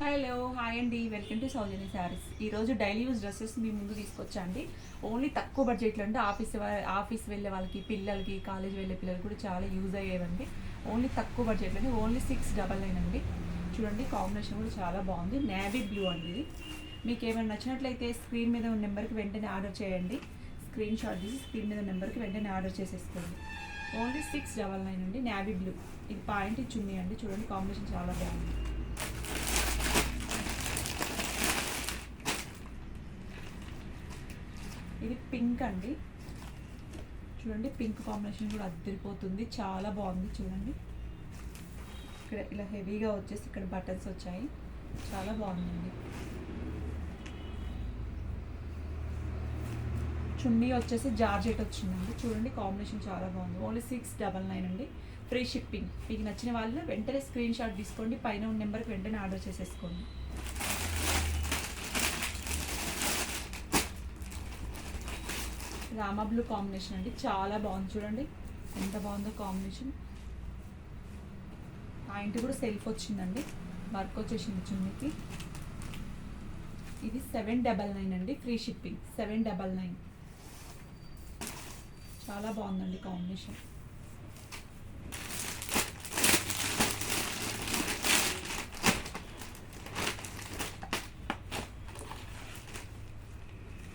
Hello hi అండి, welcome to సౌజన్య శారీస్. ఈరోజు daily use dresses మీ ముందు తీసుకొచ్చండి. ఓన్లీ తక్కువ బడ్జెట్లో అంటే ఆఫీస్ వెళ్ళే వాళ్ళకి, పిల్లలకి, కాలేజ్ వెళ్ళే పిల్లలకి కూడా చాలా యూజ్ అయ్యేవండి. ఓన్లీ తక్కువ బడ్జెట్లో ఓన్లీ 699 అండి. చూడండి, కాంబినేషన్ కూడా చాలా బాగుంది. నేవీ బ్లూ అండి. ఇది మీకు ఏమైనా నచ్చినట్లయితే స్క్రీన్ మీద ఉన్న నెంబర్కి వెంటనే ఆర్డర్ చేయండి. స్క్రీన్ షాట్ తీసి స్క్రీన్ మీద నెంబర్కి వెంటనే ఆర్డర్ చేసేసుకోండి. ఓన్లీ 699 అండి. నేవీ బ్లూ, ఇది పాయింట్ చున్నీ అండి. చూడండి, కాంబినేషన్ చాలా బాగుంది. ఇది పింక్ అండి. చూడండి, పింక్ కాంబినేషన్ కూడా అద్దరిపోతుంది, చాలా బాగుంది. చూడండి, ఇక్కడ ఇలా హెవీగా వచ్చేసి ఇక్కడ బటన్స్ వచ్చాయి, చాలా బాగుందండి. చున్నీ వచ్చేసి జార్జెట్ వచ్చిందండి. చూడండి, కాంబినేషన్ చాలా బాగుంది. ఓన్లీ 699 అండి. Free shipping. మీకు నచ్చిన వాళ్ళు వెంటనే స్క్రీన్ షాట్ తీసుకోండి, పైన ఉన్న నెంబర్కి వెంటనే ఆర్డర్ చేసేసుకోండి. రామా బ్లూ కాంబినేషన్ అండి, చాలా బాగుంది. చూడండి ఎంత బాగుందో కాంబినేషన్. పాయింట్ కూడా సెల్ఫ్ వచ్చిందండి, వర్క్ వచ్చేసింది చున్నీకి. ఇది 799 అండి. Free shipping 799. చాలా బాగుందండి కాంబినేషన్.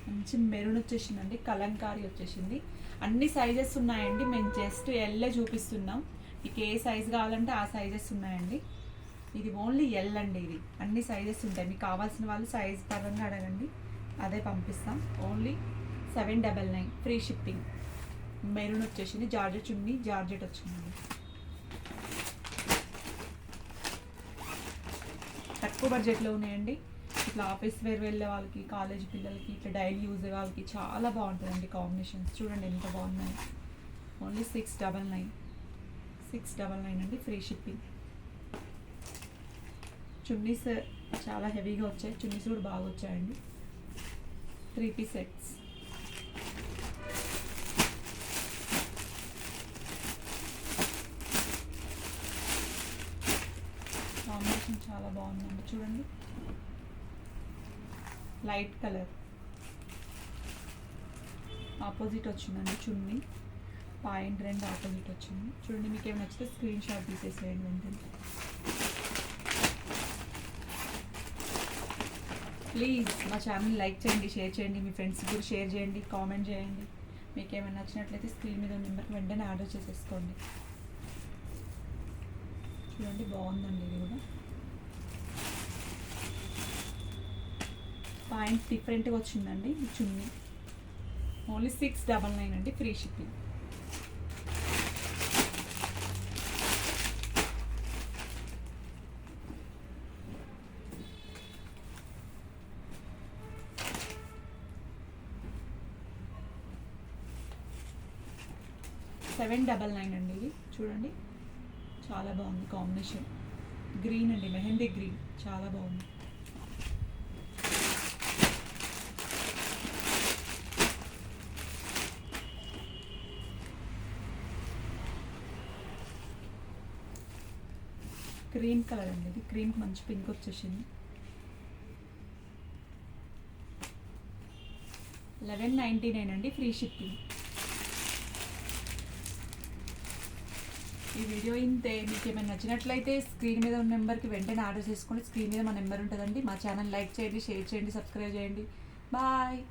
మంచి మెరూన్ వచ్చేసిందండి, కలంకారీ వచ్చేసింది. అన్ని సైజెస్ ఉన్నాయండి, మేము జస్ట్ ఎల్లే చూపిస్తున్నాం. మీకు ఏ సైజ్ కావాలంటే ఆ సైజెస్ ఉన్నాయండి. ఇది ఓన్లీ ఎల్ అండి. ఇది అన్ని సైజెస్ ఉంటాయి, మీకు కావాల్సిన వాళ్ళు సైజ్ పరంగా అడగండి, అదే పంపిస్తాం. Only 799 free shipping. మెరూన్ వచ్చేసింది, జార్జెట్ చున్నీ, జార్జెట్ వచ్చిందండి. తక్కువ బడ్జెట్లో ఉన్నాయండి. ఇట్లా ఆఫీస్ వేర్ వెళ్ళే వాళ్ళకి, కాలేజ్ పిల్లలకి, ఇట్లా డైలీ యూజ్ వాళ్ళకి చాలా బాగుంటుందండి కాంబినేషన్స్. చూడండి ఎంత బాగున్నాయి. ఓన్లీ 699 అండి. Free shipping. చున్నీస్ చాలా హెవీగా వచ్చాయి, చున్నీస్ కూడా బాగా వచ్చాయండి. 3 పీస్ సెట్స్. కాంబినేషన్ చాలా బాగుందండి. చూడండి, లైట్ కలర్ ఆపోజిట్ వచ్చిందండి చున్నీ, పాయింట్ 2 ఆపోజిట్ వచ్చింది. చూడండి, మీకు ఏమైనా నచ్చితే స్క్రీన్ షాట్ తీసేసేయండి వెంటనే. ప్లీజ్ మా ఛానల్ లైక్ చేయండి, షేర్ చేయండి, మీ ఫ్రెండ్స్కి కూడా షేర్ చేయండి, కామెంట్ చేయండి. మీకు ఏమైనా నచ్చినట్లయితే స్క్రీన్ మీద నెంబర్కి వెంటనే ఆర్డర్ చేసేసుకోండి. చూడండి, బాగుందండి. ఇది కూడా పాయింట్ డిఫరెంట్గా వచ్చిందండి ఈ చున్నీ. ఓన్లీ 699 అండి. Free shipping. $799 అండి. ఇది చూడండి, చాలా బాగుంది కాంబినేషన్. గ్రీన్ అండి, మెహందీ గ్రీన్, చాలా బాగుంది. క్రీమ్ కలర్ అండి. ఇది క్రీమ్కి మంచి పింక్ వచ్చేసింది. 1199 అండి. Free shipping. ఈ వీడియో ఇంతే. మీకు ఏమైనా నచ్చినట్లయితే స్క్రీన్ మీద ఉన్న నెంబర్కి వెంటనే ఆర్డర్ చేసుకోండి. స్క్రీన్ మీద మా నెంబర్ ఉంటుందండి. మా ఛానల్ లైక్ చేయండి, షేర్ చేయండి, సబ్స్క్రైబ్ చేయండి. బాయ్.